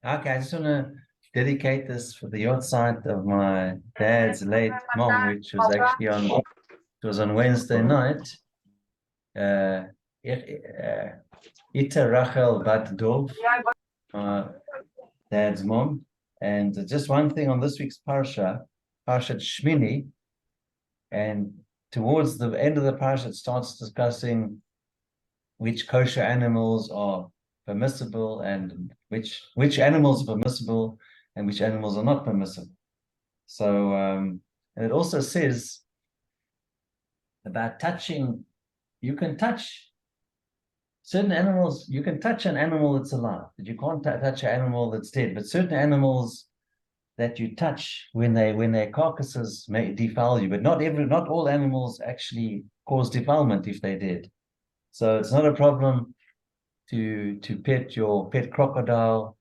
Okay, I just want to dedicate this for the yahrzeit of my dad's late mom, which was actually on Wednesday night. Ita Rachel Bat Dov, dad's mom. And just one thing on this week's Parshat Shmini, and towards the end of the Parsha, it starts discussing which kosher animals are permissible and which animals are permissible and which animals are not permissible. So, and it also says about touching, you can touch certain animals, you can touch an animal that's alive, but you can't touch an animal that's dead. But certain animals that you touch when their carcasses may defile you, but not all animals actually cause defilement if they're dead. So it's not a problem to pet your pet crocodile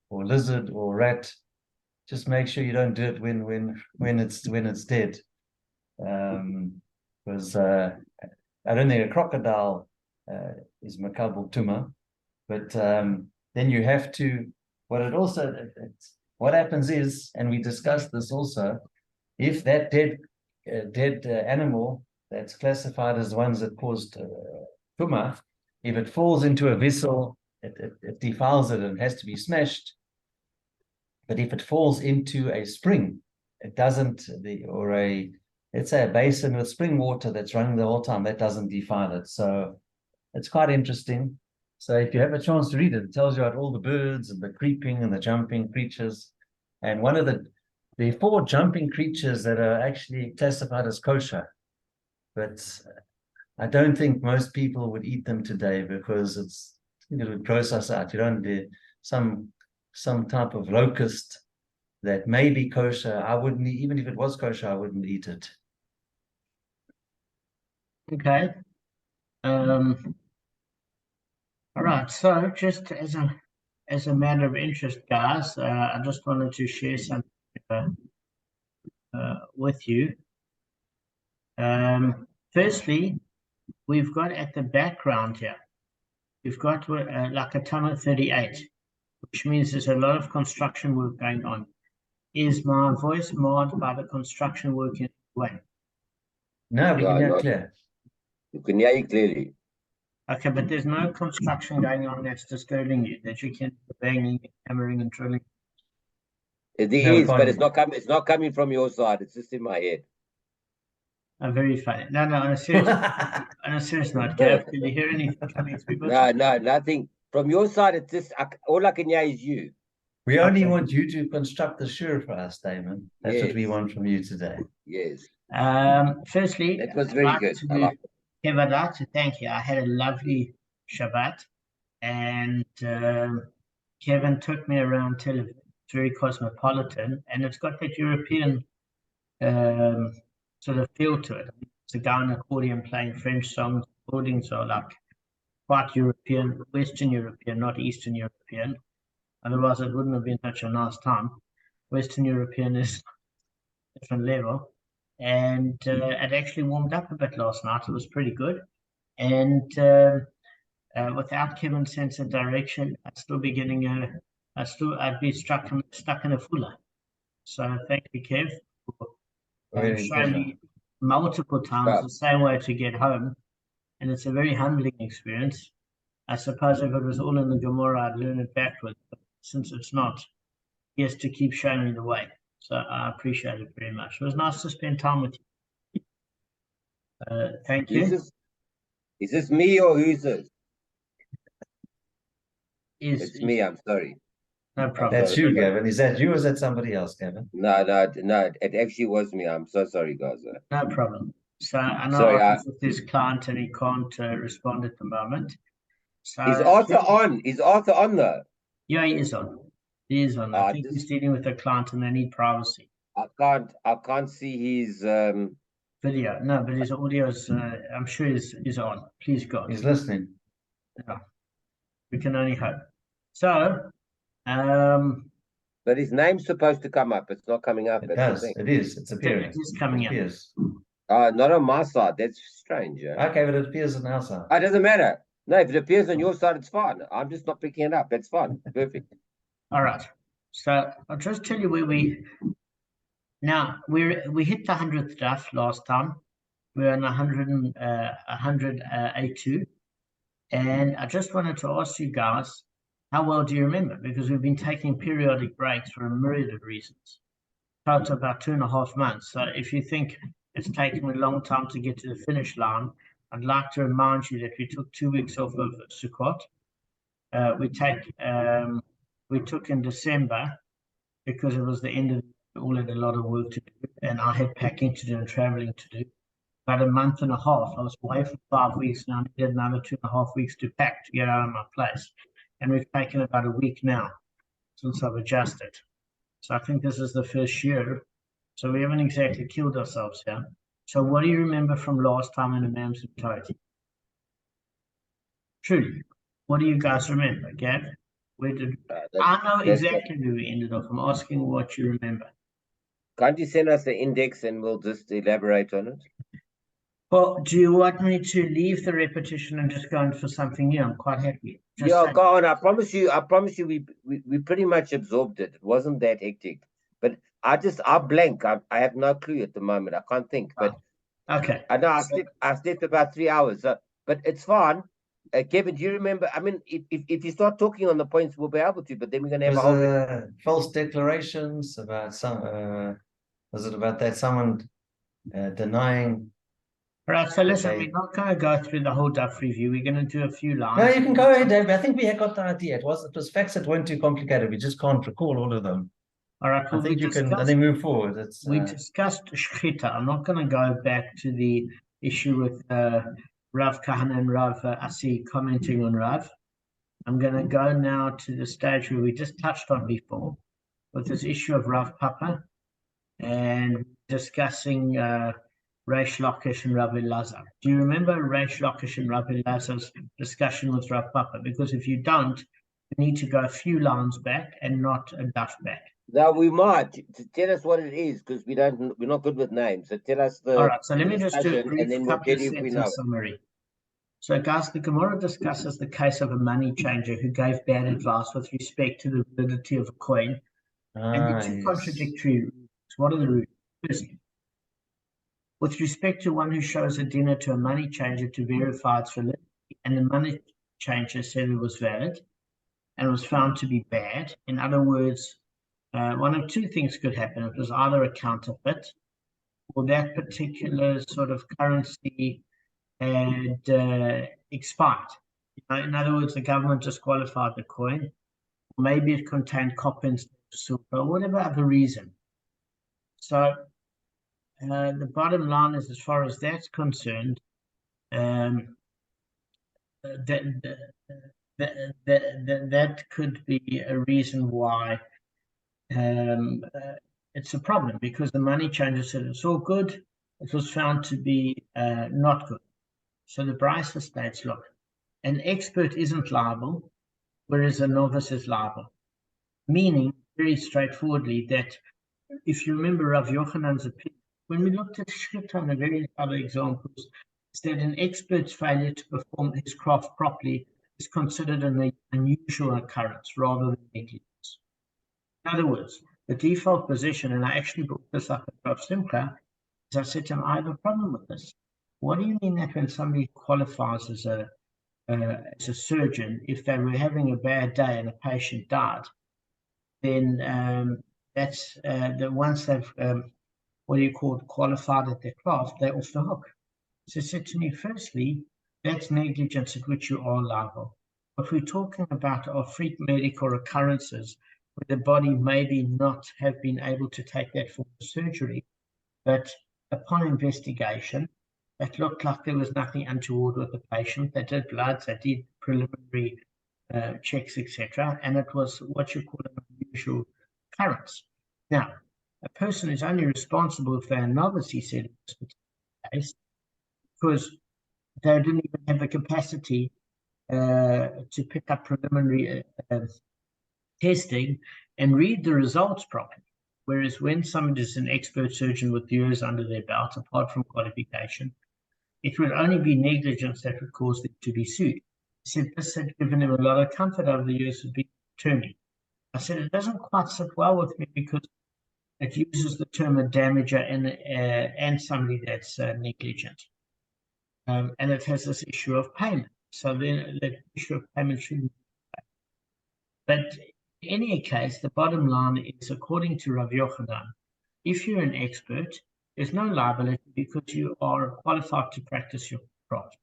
or lizard or rat. Just make sure you don't do it when it's dead. Because I don't think a crocodile is makabel tuma, but then you have to. What happens is, and we discussed this also, if that dead animal that's classified as ones that caused tuma, if it falls into a vessel, it defiles it and has to be smashed. But if it falls into a spring, it doesn't, let's say a basin with spring water that's running the whole time, that doesn't defile it. So it's quite interesting. So if you have a chance to read it, it tells you about all the birds and the creeping and the jumping creatures. And there are 4 jumping creatures that are actually classified as kosher. But I don't think most people would eat them today because it would gross us out. You don't do some type of locust that may be kosher. I wouldn't, even if it was kosher, I wouldn't eat it. Okay. All right. So just as a matter of interest, guys, I just wanted to share something with you. Firstly, we've got at the background here, we've got like a Talmud 38, which means there's a lot of construction work going on. Is my voice marred by the construction work in the way? No, we can hear clear. You can hear you clearly. Okay, but there's no construction going on that's disturbing you, that you can banging, hammering, and drilling. It is, but it's not coming from your side. It's just in my head. Oh, very funny. No, on a serious note, Kabb, can you hear anything coming through? No, nothing. From your side, it's just all I can hear is you. We only want you to construct the shur for us, Damon. That's what we want from you today. Yes. Firstly, that was very good. I'd like to thank you. I had a lovely Shabbat, and Kevin took me around Tel Aviv. It's very cosmopolitan, and it's got that European sort of feel to it. It's a guy on accordion playing French songs. Buildings are like quite European, Western European, not Eastern European. Otherwise, it wouldn't have been such a nice time. Western European is a different level. And it actually warmed up a bit last night. It was pretty good. And without Kevin's sense of direction, I'd be stuck in a fuller. So thank you, Kev, for showing me multiple times the same way to get home. And it's a very humbling experience. I suppose if it was all in the Gemara, I'd learn it backwards. But since it's not, he has to keep showing me the way. So I appreciate it very much. It was nice to spend time with you. Thank you. Is this me or who's this? It's me, I'm sorry. No problem. That's you, Gavin. Is that you or is that somebody else, Gavin? No, it actually was me. I'm so sorry, guys. No problem. So I know with this client and he can't respond at the moment. So is Arthur on though? Yeah, he is on. He is on. I think he's dealing with a client and they need privacy. I can't see his video. No, but his audio is I'm sure is on. Please God. He's listening. Yeah. We can only hope. So but his name's supposed to come up. It's not coming up. It does. It is. It's appearing. It is coming up. Not on my side. That's strange. Okay, but it appears on our side. It doesn't matter. No, if it appears on your side, it's fine. I'm just not picking it up. That's fine. Perfect. All right. So I'll just tell you where we hit the 100th draft last time. We're on 182. And I just wanted to ask you guys, how well do you remember? Because we've been taking periodic breaks for a myriad of reasons. Total about 2.5 months. So if you think it's taken a long time to get to the finish line, I'd like to remind you that we took 2 weeks off of Sukkot. We took in December because it was the end of all had a lot of work to do, and I had packing to do and traveling to do. About a month and a half. I was away for 5 weeks, and I needed another 2.5 weeks to pack to get out of my place. And we've taken about a week now since I've adjusted. So I think this is the first year. So we haven't exactly killed ourselves here. So what do you remember from last time in the Imam's entirety? Truly, what do you guys remember, Gav? Where did I know exactly where we ended off? I'm asking what you remember. Can't you send us the index and we'll just elaborate on it? Well, do you want me to leave the repetition and just go in for something new? I'm quite happy. Yeah, go on. I promise you, we pretty much absorbed it. It wasn't that hectic. But I blank. I have no clue at the moment. I can't think. But okay. I know I slept about 3 hours. But it's fine. Kevin, do you remember? I mean, if you start talking on the points, we'll be able to. But then we're going to have a whole false declarations about some. Was it about that someone denying? Right, so listen, we're not going to go through the whole Duff review. We're going to do a few lines. No, you can go ahead, Dave. I think we had got the idea. It was facts that weren't too complicated. We just can't recall all of them. All right, I think you can, and then move forward. We discussed Shchita. I'm not going to go back to the issue with Rav Kahana and Rav Asi commenting on Rav. I'm going to go now to the stage where we just touched on before, with this issue of Rav Papa and discussing Reish Lakish and Rav Elazar. Do you remember Reish Lakish and Rav Elazar's discussion with Rav Papa? Because if you don't, you need to go a few lines back and not a duff back. Now we might tell us what it is, because we're not good with names. So tell us the. All right, so let me just do a brief and then we'll tell you if we know. Summary. So, guys, the Gemara discusses the case of a money changer who gave bad advice with respect to the validity of a coin. And the two contradictory rules. What are the rules? Firstly, with respect to one who shows a dinner to a money changer to verify its validity, and the money changer said it was valid and was found to be bad. In other words, one of two things could happen. It was either a counterfeit, or that particular sort of currency had expired. In other words, the government disqualified the coin, or maybe it contained copper instead of silver, or whatever other reason. So the bottom line is, as far as that's concerned, that could be a reason why it's a problem, because the money changer said it's all good. It was found to be not good. So the Brisa states, look, an expert isn't liable, whereas a novice is liable. Meaning, very straightforwardly, that if you remember Rav Yochanan's opinion, when we looked at Shchita and the various other examples, that an expert's failure to perform his craft properly is considered an unusual occurrence rather than negligence. In other words, the default position, and I actually brought this up at Rav Simcha, is I said to him, I have a problem with this. What do you mean that when somebody qualifies as a surgeon, if they were having a bad day and a patient died, then that's once they've qualified at their craft, they're off the hook. So he said to me, firstly, that's negligence at which you are liable. What we're talking about are freak medical occurrences where the body maybe not have been able to take that for surgery, but upon investigation, it looked like there was nothing untoward with the patient. They did bloods, they did preliminary checks, etc., and it was what you call an unusual occurrence. Now, a person is only responsible if they're a novice, he said, in this particular case, because they didn't even have the capacity to pick up preliminary testing and read the results properly. Whereas when somebody is an expert surgeon with years under their belt, apart from qualification, it would only be negligence that would cause them to be sued. He said this had given him a lot of comfort over the years of being attorney. I said, it doesn't quite sit well with me because it uses the term a damager and somebody that's negligent. And it has this issue of payment. So then the issue of payment shouldn't be paid. But in any case, the bottom line is, according to Rav Yochanan, if you're an expert, there's no liability because you are qualified to practice your craft.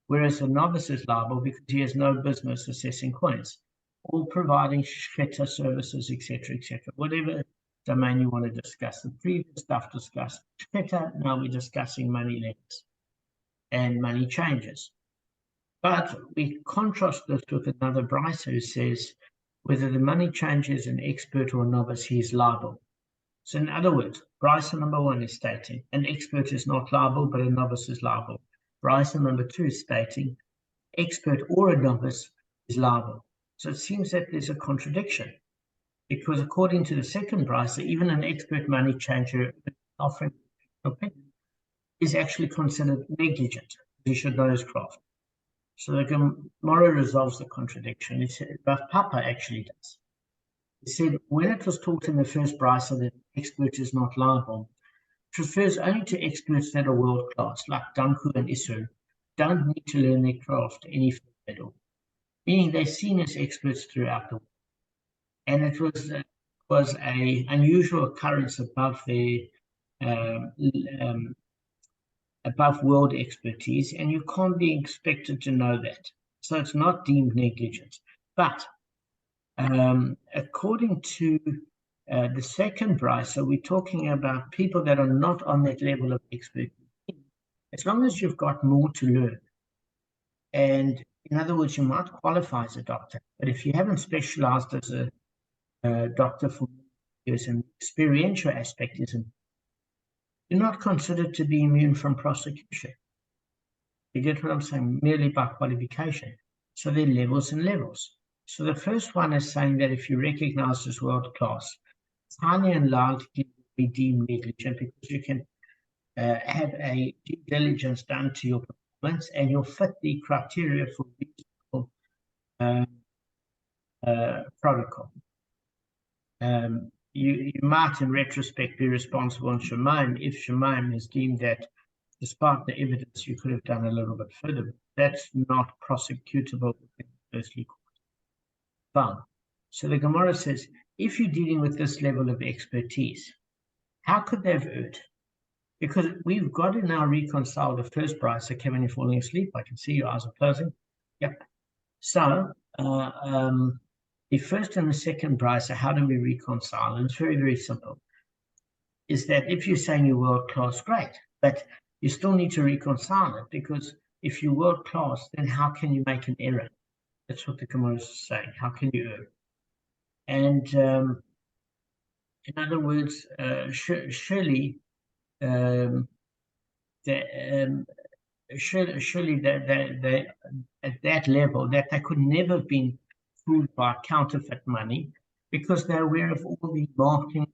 Whereas a novice is liable because he has no business assessing coins or providing shchita services, etc., whatever domain you want to discuss. The previous stuff discussed shchita, now we're discussing money lenders and money changes. But we contrast this with another brisa who says whether the money changer is an expert or a novice, he is liable. So in other words, brisa number 1 is stating an expert is not liable, but a novice is liable. Brisa number 2 is stating expert or a novice is liable. So it seems that there's a contradiction, because according to the second brisa, even an expert money changer offering opinion is actually considered negligent. He should know his craft. So the Gemara resolves the contradiction. It said, Bava Kamma actually does. He said, when it was taught in the first brisa that expert is not liable, it refers only to experts that are world class, like Danku and Isur, don't need to learn their craft any further at all, meaning they're seen as experts throughout the world. And it was a unusual occurrence above their above world expertise, and you can't be expected to know that. So it's not deemed negligence. But according to the second brisa, we're talking about people that are not on that level of expertise. As long as you've got more to learn, and in other words, you might qualify as a doctor, but if you haven't specialized as a doctor for years and experiential aspect isn't, you're not considered to be immune from prosecution. You get what I'm saying? Merely by qualification. So there are levels and levels. So the first one is saying that if you recognize as world class, it's highly unlikely to be deemed negligent because you can have a due diligence done to your performance and you'll fit the criteria for reasonable protocol. You might, in retrospect, be responsible on Shemaim if Shemaim has deemed that, despite the evidence, you could have done a little bit further. That's not prosecutable in the earthly court. Fine. So the Gemara says, if you're dealing with this level of expertise, how could they have erred? Because we've got to now reconcile the first brisa. Kevin, you're falling asleep. I can see your eyes are closing. Yep. So the first and the second brisa, how do we reconcile? And it's very, very simple. Is that if you're saying you're world class, great, but you still need to reconcile it, because if you're world class, then how can you make an error? That's what the Gemara is saying. How can you err? And in other words, surely surely that at that level that they could never have been fooled by counterfeit money, because they're aware of all the markings,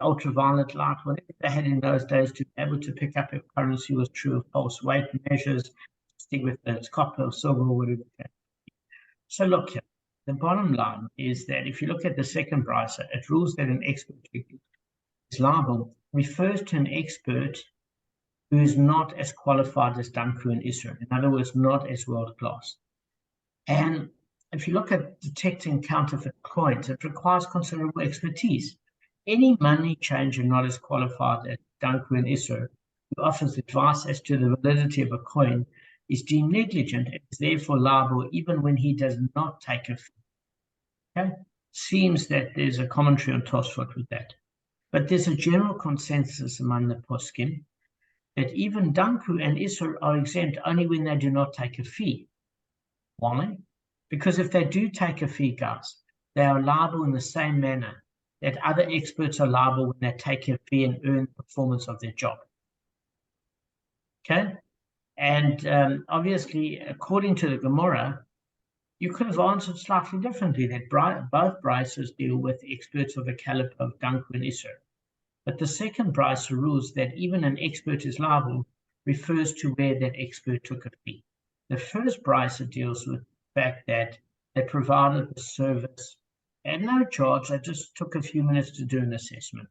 ultraviolet light, whatever they had in those days to be able to pick up if currency was true or false, weight measures, stick with it's copper or silver or whatever. So look here, the bottom line is that if you look at the second brisa, it rules that an expert is liable, refers to an expert who is not as qualified as Danku and Isra, in other words, not as world class. And if you look at detecting counterfeit coins, it requires considerable expertise. Any money changer not as qualified as Danku and Isra, who offers advice as to the validity of a coin, is deemed negligent and is therefore liable even when he does not take a fee. Okay? Seems that there's a commentary on Tosfot with that. But there's a general consensus among the poskim that even Danku and Isra are exempt only when they do not take a fee. Why? Because if they do take a fee, guys, they are liable in the same manner that other experts are liable when they take a fee and earn the performance of their job. Okay? And obviously, according to the Gemara, you could have answered slightly differently, that both brises deal with experts of the caliber of Danku and Isra. But the second brisa rules that even an expert is liable refers to where that expert took a fee. The first brisa deals with the fact that they provided the service At no charge, I just took a few minutes to do an assessment.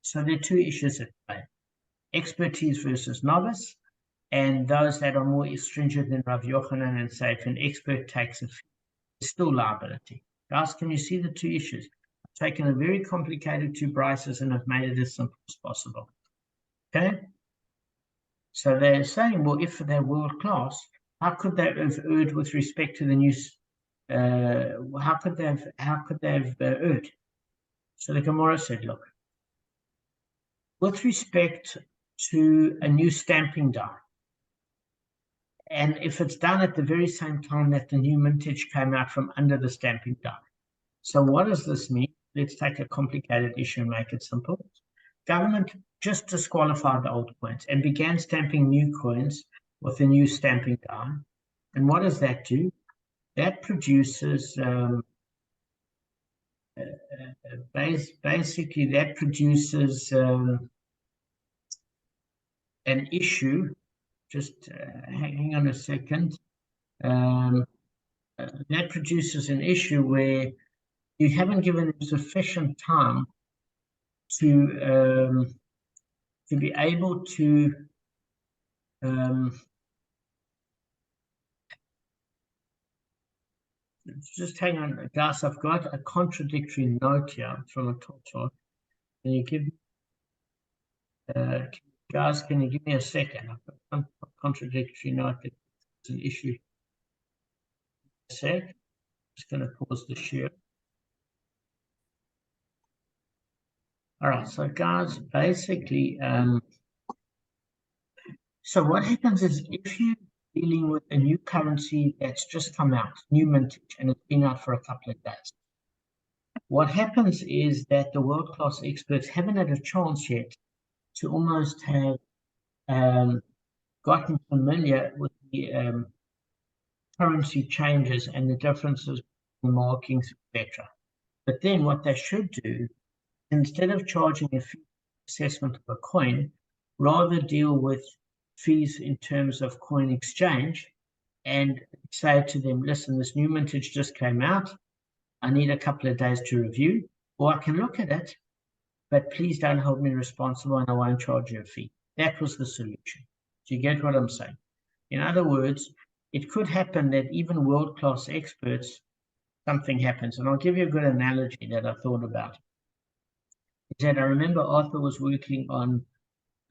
So there are two issues at play: expertise versus novice, and those that are more stringent than Rav Yochanan and say if an expert takes a fee, it's still liability. Guys, can you see the two issues? I've taken a very complicated two prices and I've made it as simple as possible. Okay? So they're saying, well, if they're world class, how could they have erred with respect to the new? How could they have erred? So the Gemara said, look, with respect to a new stamping die, and if it's done at the very same time that the new mintage came out from under the stamping die. So what does this mean? Let's take a complicated issue and make it simple. Government just disqualified the old coins and began stamping new coins with the new stamping die. And what does that do? That produces, basically that produces an issue. Just hang on a second. That produces an issue where you haven't given them sufficient time to be able to just hang on, guys. I've got a contradictory note here from a talk. Can you give guys? Can you give me a second? I've got a contradictory note. It's an issue. A sec. Just going to pause the share. All right, so guys, basically, so what happens is if you're dealing with a new currency that's just come out, new mintage, and it's been out for a couple of days, what happens is that the world-class experts haven't had a chance yet to almost have gotten familiar with the currency changes and the differences in markings, etc. But then what they should do, instead of charging a fee assessment of a coin, rather deal with fees in terms of coin exchange and say to them, listen, this new mintage just came out. I need a couple of days to review, or I can look at it, but please don't hold me responsible and I won't charge you a fee. That was the solution. Do you get what I'm saying? In other words, it could happen that even world-class experts, something happens. And I'll give you a good analogy that I thought about. Is that I remember Arthur was working on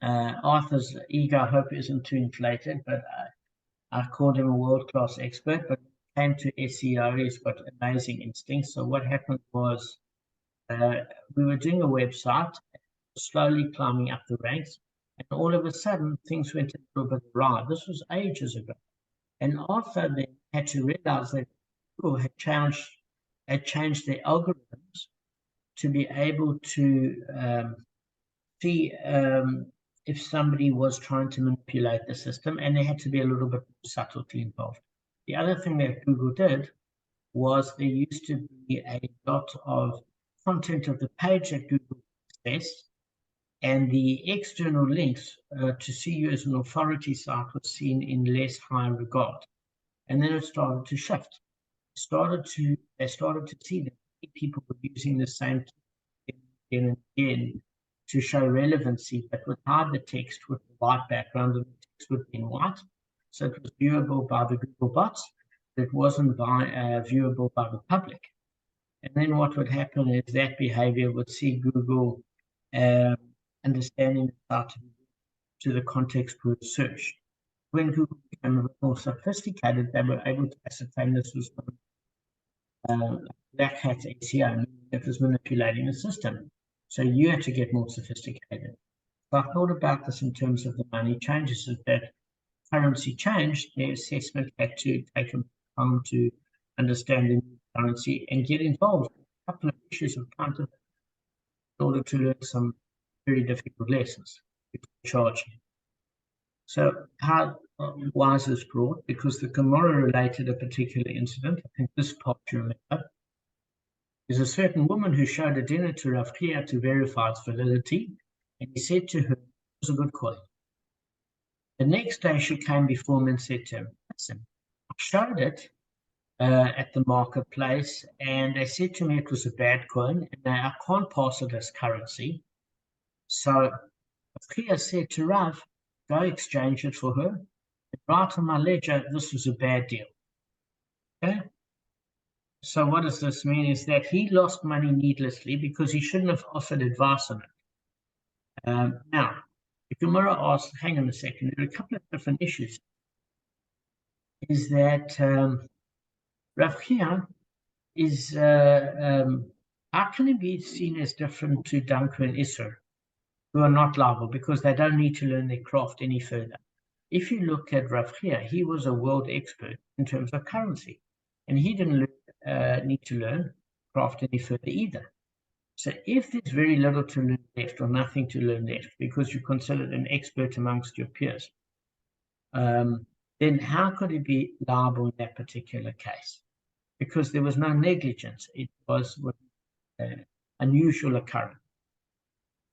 Arthur's ego, I hope isn't too inflated, but I called him a world-class expert, but came to SEO, he's got amazing instincts. So what happened was we were doing a website, slowly climbing up the ranks, and all of a sudden things went a little bit awry. This was ages ago. And Arthur then had to realize that Google had changed their algorithms to be able to see if somebody was trying to manipulate the system, and there had to be a little bit more subtlety involved. The other thing that Google did was there used to be a lot of content of the page that Google accessed, and the external links to see you as an authority site was seen in less high regard. And then it started to shift. They started to see that people were using the same again and again to show relevancy, but would hide the text with the white background and the text would be in white. So it was viewable by the Google bots, but it wasn't viewable by the public. And then what would happen is that behavior would see Google understanding to the context word search. When Google became a bit more sophisticated, they were able to ascertain this was black hat SEO, that was manipulating the system. So you had to get more sophisticated. So I thought about this in terms of the money changes, is that currency changed, their assessment had to take time to understand the new currency and get involved in a couple of issues of counterfeit in order to learn some very difficult lessons before charging. So why is this brought? Because the Gemara related a particular incident. I think this part you remember. There's a certain woman who showed a dinner to Rav Kliya to verify its validity, and he said to her, it was a good coin. The next day she came before him and said to him, listen, I showed it, at the marketplace, and they said to me it was a bad coin, and I can't pass it as currency. So Kia said to Rav, go exchange it for her, and write on my ledger, this was a bad deal. Okay? So what does this mean is that he lost money needlessly because he shouldn't have offered advice on it. Now, the Gemara asks, hang on a second, there are a couple of different issues. Is that Rav Chia is, how can it be seen as different to Danko and Isser, who are not liable because they don't need to learn their craft any further? If you look at Rav Chia, he was a world expert in terms of currency, and he didn't need to learn craft any further either. So if there's very little to learn left or nothing to learn left because you're considered an expert amongst your peers, then how could he be liable in that particular case? Because there was no negligence. It was unusual occurrence.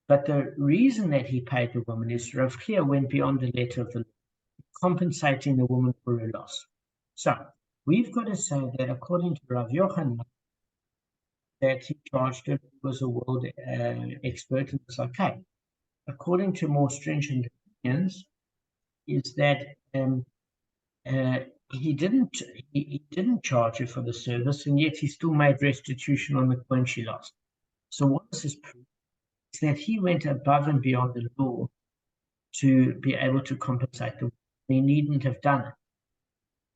But the reason that he paid the woman is Rav Chia went beyond the letter of the law, compensating the woman for her loss. So we've got to say that according to Rav Yochanan, that he charged her, was a world expert, and it's okay. According to more stringent opinions, is that he didn't charge her for the service, and yet he still made restitution on the coin she lost. So what does this prove? It's that he went above and beyond the law to be able to compensate the woman. He needn't have done it.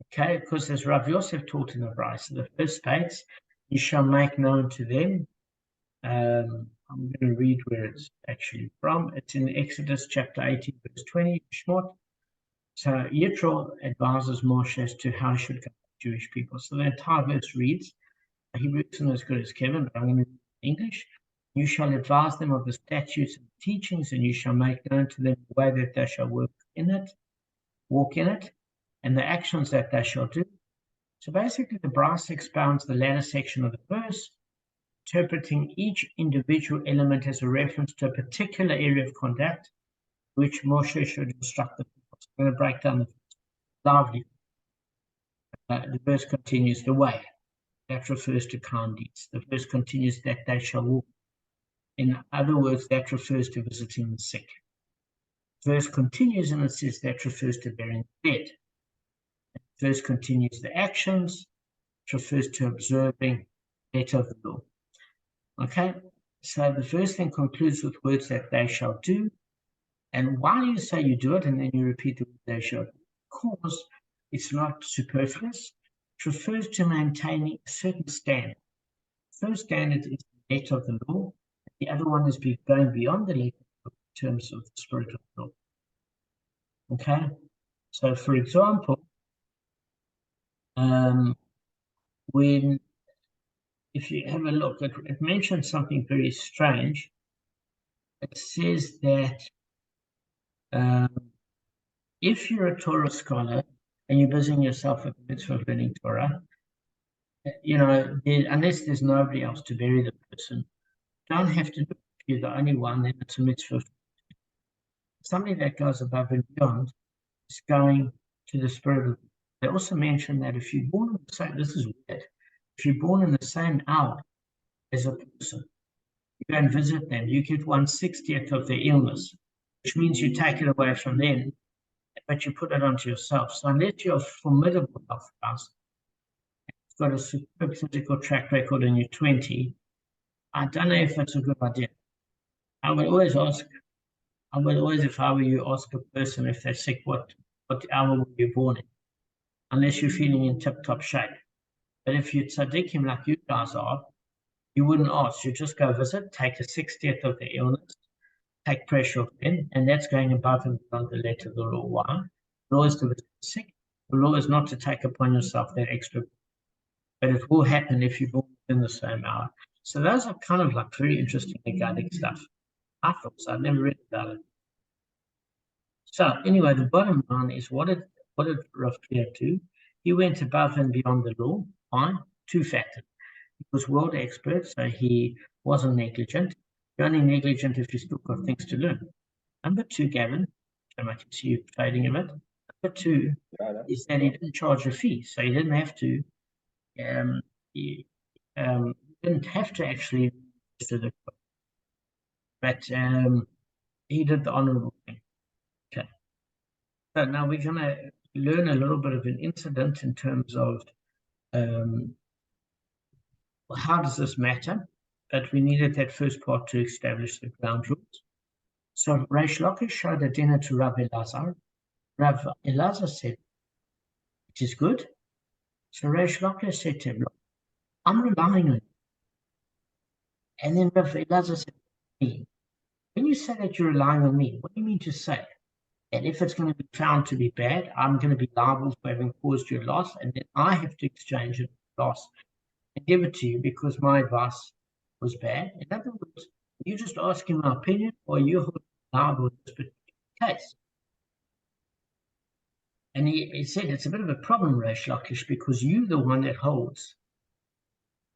Okay, because as Rav Yosef taught in the Brisa, the first states, you shall make known to them. I'm going to read where it's actually from. It's in Exodus chapter 18, verse 20, Shmot. So Yitro advises Moshe as to how he should govern Jewish people. So the entire verse reads, Hebrew isn't as good as Kevin, but I'm going to read English. You shall advise them of the statutes and teachings, and you shall make known to them the way that they shall walk in it, and the actions that they shall do. So basically, the Brisa expounds the latter section of the verse, interpreting each individual element as a reference to a particular area of conduct, which Moshe should instruct the people. So I'm going to break down the Bavli. The verse continues, the way. That refers to kind deeds. The verse continues, that they shall walk. In other words, that refers to visiting the sick. The verse continues and it says that refers to burying the dead. The verse continues the actions, which refers to observing the letter of the law. Okay, so the verse then concludes with words that they shall do. And while you say you do it, and then you repeat the word they shall do, because it's not superfluous, it refers to maintaining a certain standard. The first standard is the letter of the law. The other one is going beyond the letter in terms of the spirit of the law. Okay, so for example, if you have a look, it mentions something very strange. It says that if you're a Torah scholar and you're busying yourself with the mitzvah of learning Torah, unless there's nobody else to bury the person, you don't have to do it. If you're the only one, then it's a mitzvah. Something that goes above and beyond is going to the spirit of. They also mention that if you're born in the same, this is weird, if you're born in the same hour as a person, you go and visit them, you get 1/60th of their illness, which means you take it away from them, but you put it onto yourself. So unless you're a formidable health class, you've got a superb physical track record and you're 20, I don't know if it's a good idea. I would always, if I were you, ask a person if they're sick, what hour were you born in? Unless you're feeling in tip-top shape. But if you're tzaddikim like you guys are, you wouldn't ask. You just go visit, take a 60th of the illness, take pressure off them, and that's going above and beyond the letter of the law. Why? The law is to visit the sick. The law is not to take upon yourself that extra. But it will happen if you're born in the same hour. So those are kind of like very interesting Haggadik stuff. I thought so. I've never read about it. So anyway, the bottom line is what did Rav Chia do? He went above and beyond the law. Fine. Two factors. He was world expert, so he wasn't negligent. You're only negligent if you still got things to learn. Number two, Gavin, I might see you trading a bit. Number two is that he didn't charge a fee, so he didn't have to he didn't have to actually do the coin, but he did the honorable thing. Okay. So now we're going to learn a little bit of an incident in terms of how does this matter? But we needed that first part to establish the ground rules. So Reish Lakish showed a dinner to Rav Elazar. Rav Elazar said, "It is good." So Reish Lakish said to him, "Look, I'm relying on you." And then Rav Elazar said, "When you say that you're relying on me, what do you mean to say? And if it's going to be found to be bad, I'm going to be liable for having caused you a loss, and then I have to exchange it loss and give it to you because my advice was bad." In other words, you just asking my opinion, or you're liable in this particular case. And he said it's a bit of a problem, Reish Lakish, because you're the one that holds.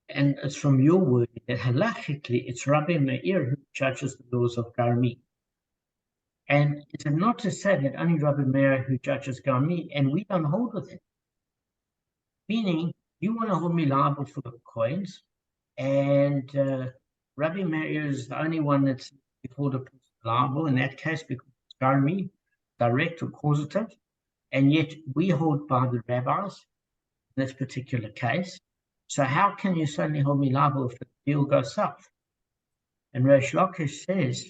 And it's from your word that halachically it's Rabbi Meir who judges the laws of Garmi. And is it not to say that only Rabbi Meir who judges Garmi and we don't hold with him? Meaning, you want to hold me liable for the coins, and Rabbi Meir is the only one that's called a person liable in that case because it's Garmi, direct or causative, and yet we hold by the rabbis in this particular case. So how can you suddenly hold me liable if the deal goes south? And Reish Lakish says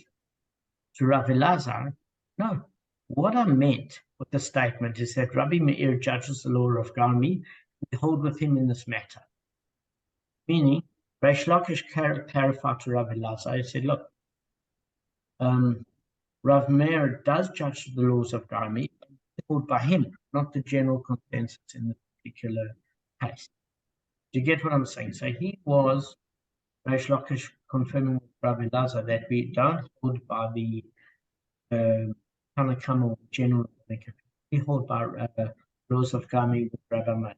to Rav Elazar, no, what I meant with the statement is that Rabbi Meir judges the law of Garmi, we hold with him in this matter. Meaning, Reish Lakish clarified to Rav Elazar, he said, look, Rav Meir does judge the laws of Garmi, held by him, not the general consensus in the particular case. Do you get what I'm saying? So he was, Reish Lakish confirming with Rav Elazar that we don't hold by the Bava Kamma general, we hold by laws of Garmi with Rabbi Meir.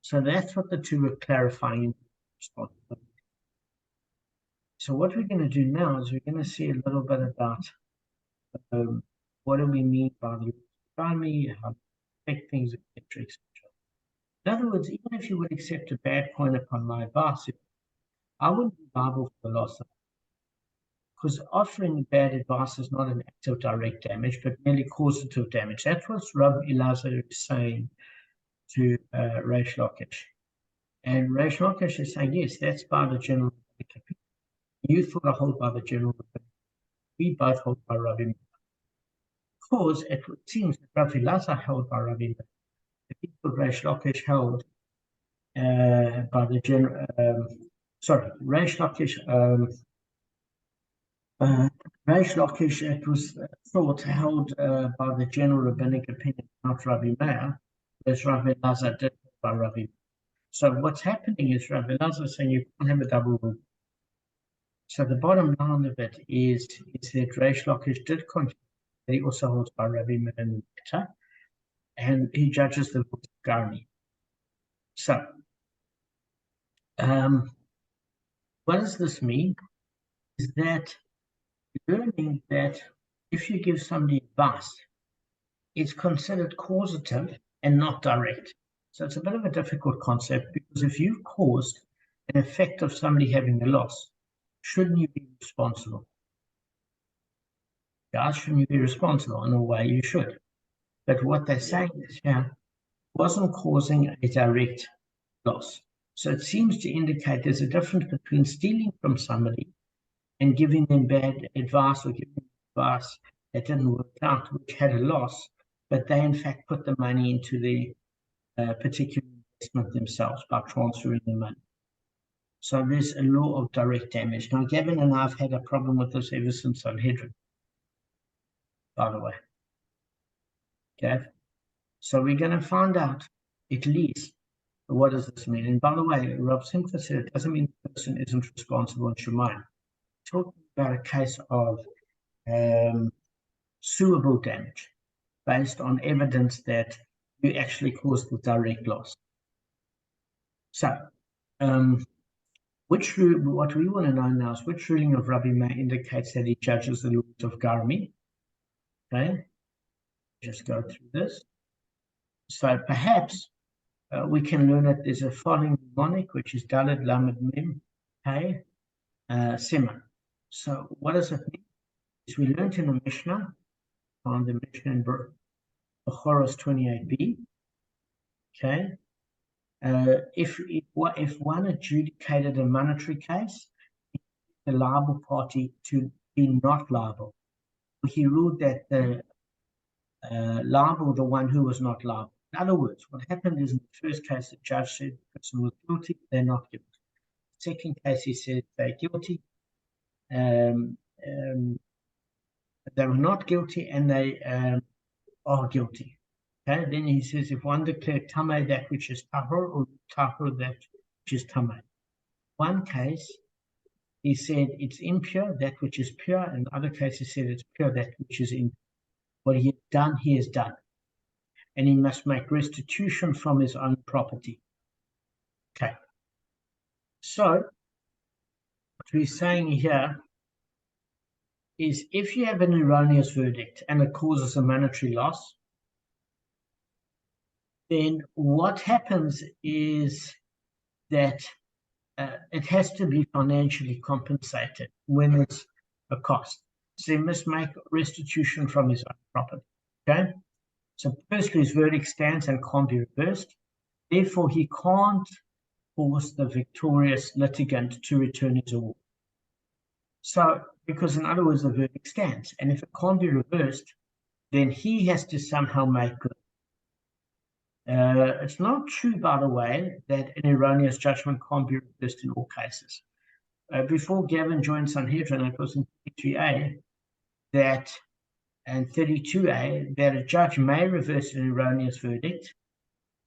So that's what the two were clarifying in response. So what we're going to do now is we're going to see a little bit about what do we mean by the Garmi, how to affect things, etc., etc. In other words, even if you would accept a bad coin upon my advice, I wouldn't be liable for the loss of it. Because offering bad advice is not an act of direct damage, but merely causative damage. That's what Rav Elazar is saying to Reish Lakish. And Reish Lakish is saying, yes, that's by the general opinion. You thought I hold by the general opinion. We both hold by Rabbi Meir. Because it seems that Rav Elazar held by Rabbi Meir. The people Reish Lakish held by the general, Reish Lakish, Reish Lakish, it was thought held by the general rabbinic opinion, not Rabbi Meir, as Rabbi Elazar did by Rabbi Meir. So what's happening is Rabbi Elazar saying you can't have a double rule. So the bottom line of it is that Reish Lakish did confirm that he also holds by Rabbi Meir in the matter, and he judges the laws of Garmi. So, what does this mean? Is that learning that if you give somebody advice, it's considered causative and not direct. So it's a bit of a difficult concept because if you've caused an effect of somebody having a loss, shouldn't you be responsible? Guys, shouldn't you be responsible? In a way, you should. But what they're saying is, wasn't causing a direct loss. So it seems to indicate there's a difference between stealing from somebody and giving them bad advice or giving them advice that didn't work out, which had a loss, but they in fact put the money into the particular investment themselves by transferring the money. So there's a law of direct damage. Now, Gavin and I have had a problem with this ever since Sanhedrin, by the way. Okay? So we're going to find out at least what does this mean. And by the way, Rob Simcha said it doesn't mean the person isn't responsible in Shemaim. Talking about a case of suable damage based on evidence that you actually caused the direct loss. So, what we want to know now is which ruling of Rabbi Meir indicates that he judges the laws of Garmi. Okay, just go through this. So perhaps we can learn that there's a following mnemonic, which is Daled Lamed Mem Hey Simon. So what does it mean? Is we learned in the Mishnah, on the Mishnah in Bechoros 28b. Okay, if one adjudicated a monetary case, the liable party to be not liable. He ruled that the liable, the one who was not liable. In other words, what happened is in the first case, the judge said the person was guilty, they're not guilty. Second case, he said they're guilty. They were not guilty and they are guilty. Okay, then he says if one declared tamei that which is tahor, or tahor that which is tamei. One case, he said it's impure, that which is pure, and the other case he said it's pure, that which is impure. What he has done. And he must make restitution from his own property. Okay. So, what we're saying here is if you have an erroneous verdict and it causes a monetary loss, then what happens is that it has to be financially compensated when it's a cost. So he must make restitution from his own property. Okay? So firstly, his verdict stands and can't be reversed. Therefore, he can't force the victorious litigant to return his award. So, because in other words, the verdict stands. And if it can't be reversed, then he has to somehow make good. It's not true, by the way, that an erroneous judgment can't be reversed in all cases. Before Gavin joined Sanhedrin, it was in 33a that, and 32a, that a judge may reverse an erroneous verdict,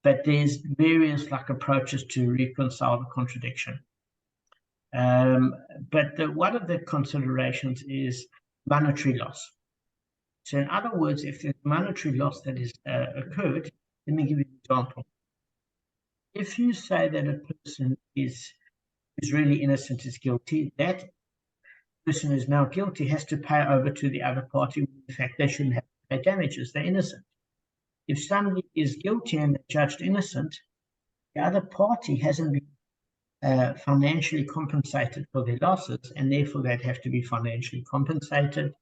but there's various approaches to reconcile the contradiction. But one of the considerations is monetary loss. So in other words, if there's monetary loss that is occurred, let me give you an example. If you say that a person is really innocent, is guilty, that person who is now guilty has to pay over to the other party. In fact, they shouldn't have to pay damages. They're innocent. If somebody is guilty and they're judged innocent, the other party hasn't been financially compensated for their losses, and therefore they'd have to be financially compensated.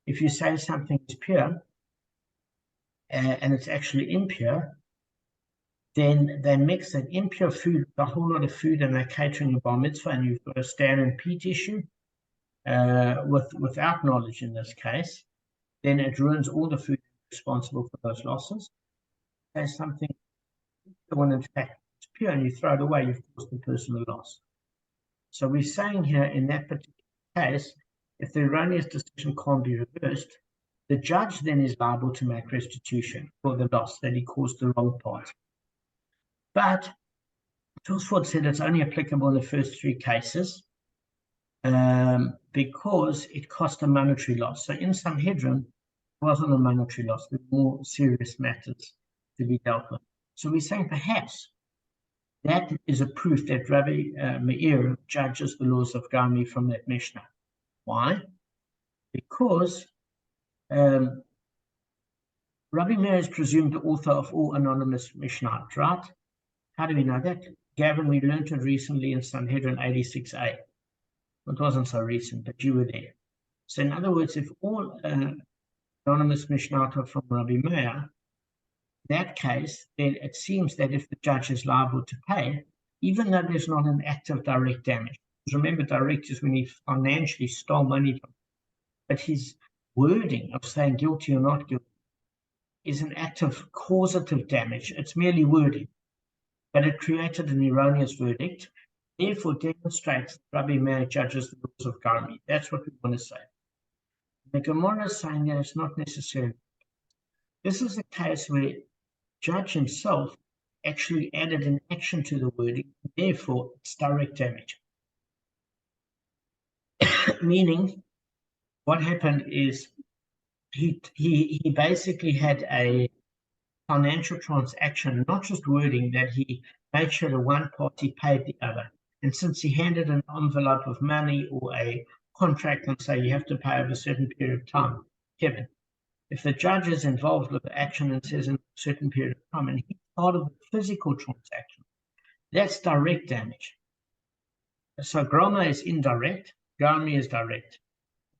If you say something is pure and it's actually impure, then they mix that impure food with a whole lot of food and they're catering a bar mitzvah, and you've got a Stan and Pete issue without knowledge in this case, then it ruins all the food responsible for those losses. There's something when in fact it's pure and you throw it away, you've caused the person a loss. So we're saying here in that particular case, if the erroneous decision can't be reversed, the judge then is liable to make restitution for the loss that he caused the wrong party. But Tosfot said it's only applicable in the first three cases because it cost a monetary loss. So in Sanhedrin, it wasn't a monetary loss. There were more serious matters to be dealt with. So we're saying perhaps that is a proof that Rabbi Meir judges the laws of Gami from that Mishnah. Why? Because Rabbi Meir is presumed the author of all anonymous Mishnah, right? How do we know that? Gavin, we learned it recently in Sanhedrin 86a. It wasn't so recent, but you were there. So in other words, if all anonymous Mishnah are from Rabbi Meir, that case, then it seems that if the judge is liable to pay, even though there's not an act of direct damage, because remember, direct is when he financially stole money from, but his wording of saying guilty or not guilty is an act of causative damage. It's merely wording, but it created an erroneous verdict, therefore demonstrates that Rabbi Meir judges the laws of Gami. That's what we want to say. The Gemara is saying that it's not necessary. This is a case where the judge himself actually added an action to the wording, therefore it's direct damage. Meaning, what happened is he basically had a financial transaction, not just wording, that he made sure the one party paid the other. And since he handed an envelope of money or a contract and say you have to pay over a certain period of time, Kevin, if the judge is involved with the action and says in a certain period of time and he part of the physical transaction. That's direct damage. So groma is indirect, garmi is direct.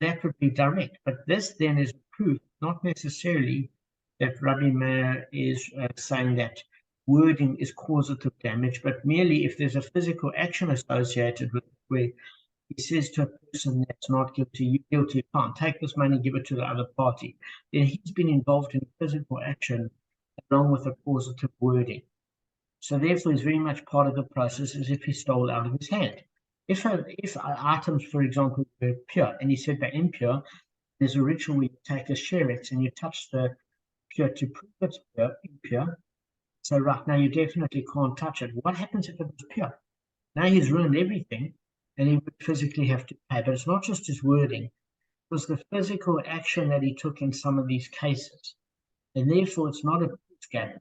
That would be direct, but this then is proof, not necessarily that Rabbi Meir is saying that wording is causative damage, but merely if there's a physical action associated with it, where he says to a person that's not guilty, you're guilty, can't take this money, give it to the other party, then he's been involved in physical action along with a causative wording. So therefore, it's very much part of the process as if he stole out of his hand. If items, for example, were pure, and he said they're impure, there's a ritual where you take a sheretz and you touch the pure to prove it's impure. So right now, you definitely can't touch it. What happens if it was pure? Now he's ruined everything, and he would physically have to pay. But it's not just his wording. It was the physical action that he took in some of these cases. And therefore, it's not a proof game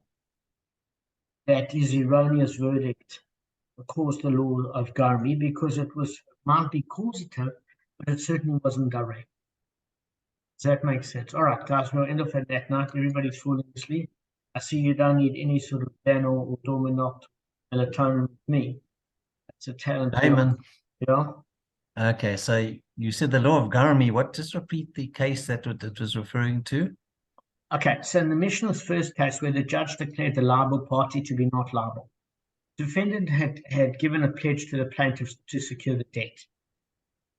that his erroneous verdict caused the law of Garmi, because it might be causative, but it certainly wasn't direct. Does that make sense? All right, guys, we'll end off at that night. Everybody's falling asleep. I see you don't need any sort of panel or dominant melatonin with me. It's a talent. Damon. Yeah. Okay, so you said the law of Garmi. What? Just repeat the case that it was referring to. Okay, so in the Mishnah's first case, where the judge declared the liable party to be not liable, the defendant had given a pledge to the plaintiff to secure the debt.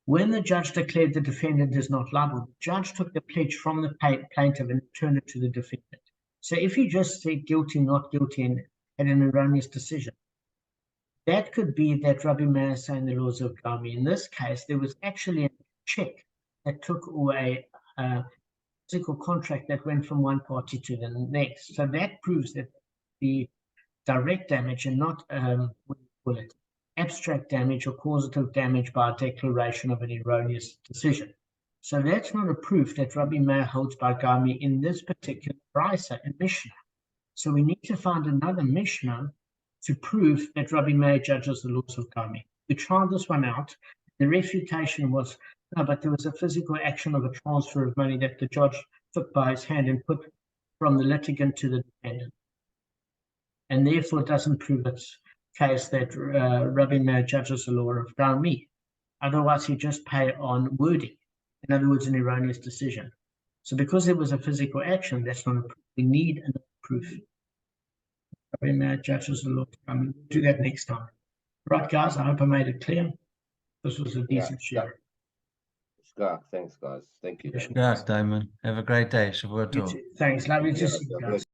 When the judge declared the defendant is not liable, the judge took the pledge from the plaintiff and returned it to the defendant. So if he just said guilty, not guilty, and had an erroneous decision, that could be that Rabbi Meir is saying the laws of Garmi. In this case, there was actually a check that took away a physical contract that went from one party to the next. So that proves that the direct damage and not, what do you call it, abstract damage or causative damage by a declaration of an erroneous decision. So that's not a proof that Rabbi Meir holds by Garmi in this particular brisa and Mishnah. So we need to find another Mishnah to prove that Rabbi Meir judges the laws of Garmi. We tried this one out. The refutation was, no, but there was a physical action of a transfer of money that the judge took by his hand and put from the litigant to the defendant. And therefore it doesn't prove its case that Rabbi Meir judges the law of Garmi. Otherwise, he just pay on wording. In other words, an erroneous decision. So because there was a physical action, that's not a proof. We need another proof. Rabbi Meir judges the law of Garmi. We'll do that next time. Right, guys, I hope I made it clear. This was a decent share. Thanks, guys. Thank you. Yeah, Damon. Have a great day. Shavua tov. Thanks. Lovely to see you guys.